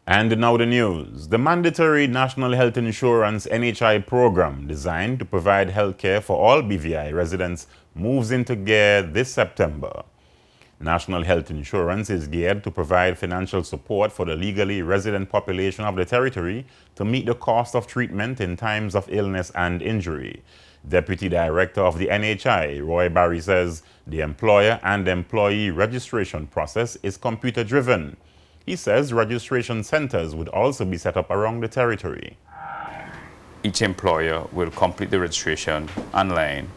And now the news. The mandatory National Health Insurance NHI program designed to provide health care for all BVI residents moves into gear this September. National Health Insurance is geared to provide financial support for the legally resident population of the territory to meet the cost of treatment in times of illness and injury. Deputy Director of the NHI, Roy Barry, says the employer and employee registration process is computer-driven. He says registration centers would also be set up around the territory. Each employer will complete the registration online,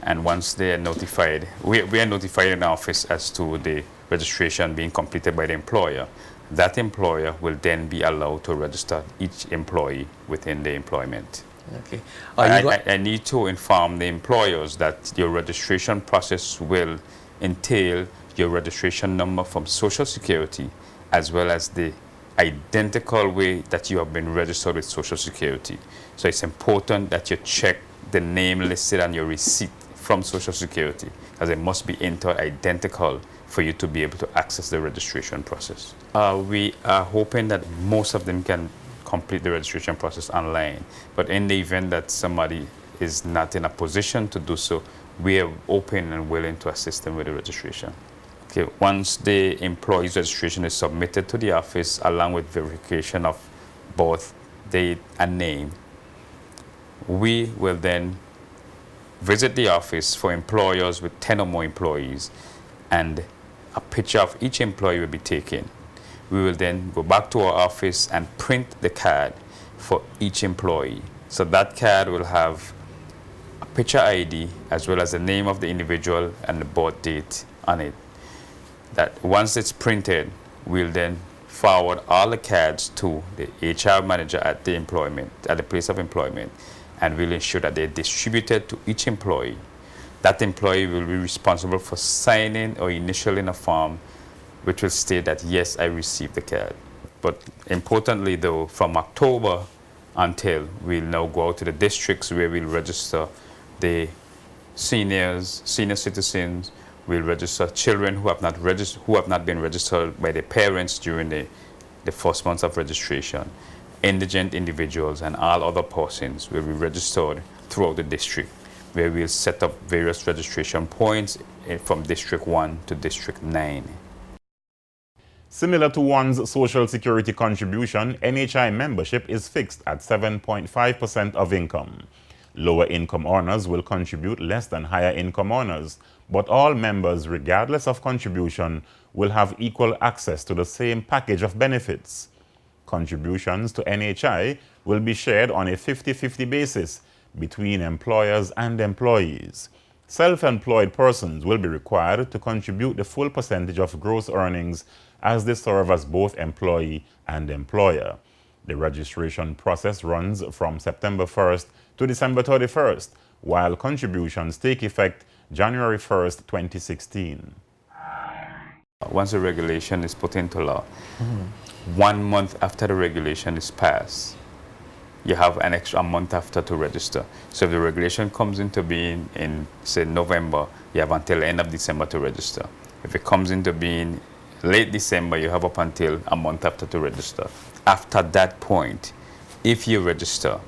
and once they are notified, we are notified in our office as to the registration being completed by the employer. That employer will then be allowed to register each employee within the employment. Okay. I need to inform the employers that your registration process will entail your registration number from Social Security, as well as the identical way that you have been registered with Social Security. So it's important that you check the name listed on your receipt from Social Security, as it must be entered identical for you to be able to access the registration process. We are hoping that most of them can complete the registration process online, but in the event that somebody is not in a position to do so, we are open and willing to assist them with the registration. Okay, once the employee's registration is submitted to the office along with verification of both date and name, we will then visit the office for employers with 10 or more employees, and a picture of each employee will be taken. We will then go back to our office and print the card for each employee. So that card will have a picture ID as well as the name of the individual and the birth date on it. That once it's printed, we'll then forward all the cards to the HR manager at the place of employment, and we'll ensure that they're distributed to each employee. That employee will be responsible for signing or initialing a form which will state that, yes, I received the card. But importantly though, from October until, we'll now go out to the districts where we'll register the senior citizens. We'll register children who have not been registered by their parents during the first months of registration. Indigent individuals and all other persons will be registered throughout the district, where we'll set up various registration points from District 1 to District 9. Similar to one's Social Security contribution, NHI membership is fixed at 7.5% of income. Lower income earners will contribute less than higher income earners, but all members, regardless of contribution, will have equal access to the same package of benefits. Contributions to NHI will be shared on a 50-50 basis between employers and employees. Self-employed persons will be required to contribute the full percentage of gross earnings as they serve as both employee and employer. The registration process runs from September 1st to December 31st, while contributions take effect January 1st, 2016. Once the regulation is put into law, 1 month after the regulation is passed, you have an extra month after to register. So if the regulation comes into being in, say, November, you have until the end of December to register. If it comes into being late December, you have up until a month after to register. After that point, if you register,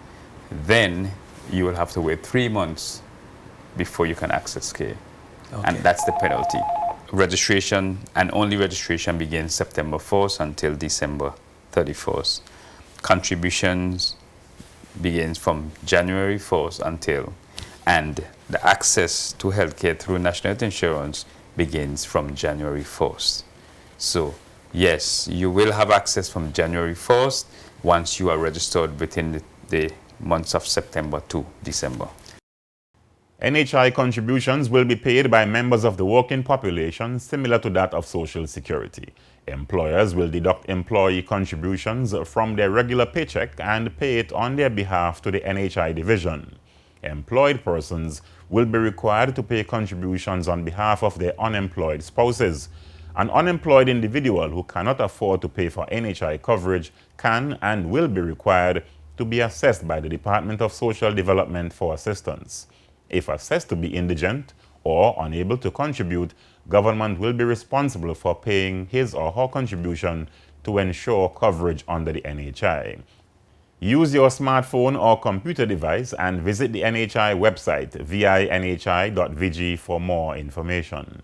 then you will have to wait 3 months before you can access care. Okay. And that's the penalty. Registration, and only registration, begins September 1st until December 31st. Contributions begins from January 1st until, and the access to healthcare through National Health Insurance begins from January 1st. So yes, you will have access from January 1st once you are registered within the months of September to December. NHI contributions will be paid by members of the working population, similar to that of Social Security. Employers will deduct employee contributions from their regular paycheck and pay it on their behalf to the NHI division. Employed persons will be required to pay contributions on behalf of their unemployed spouses. An unemployed individual who cannot afford to pay for NHI coverage can and will be required to be assessed by the Department of Social Development for assistance. If assessed to be indigent or unable to contribute, government will be responsible for paying his or her contribution to ensure coverage under the NHI. Use your smartphone or computer device and visit the NHI website, vinhi.vg, for more information.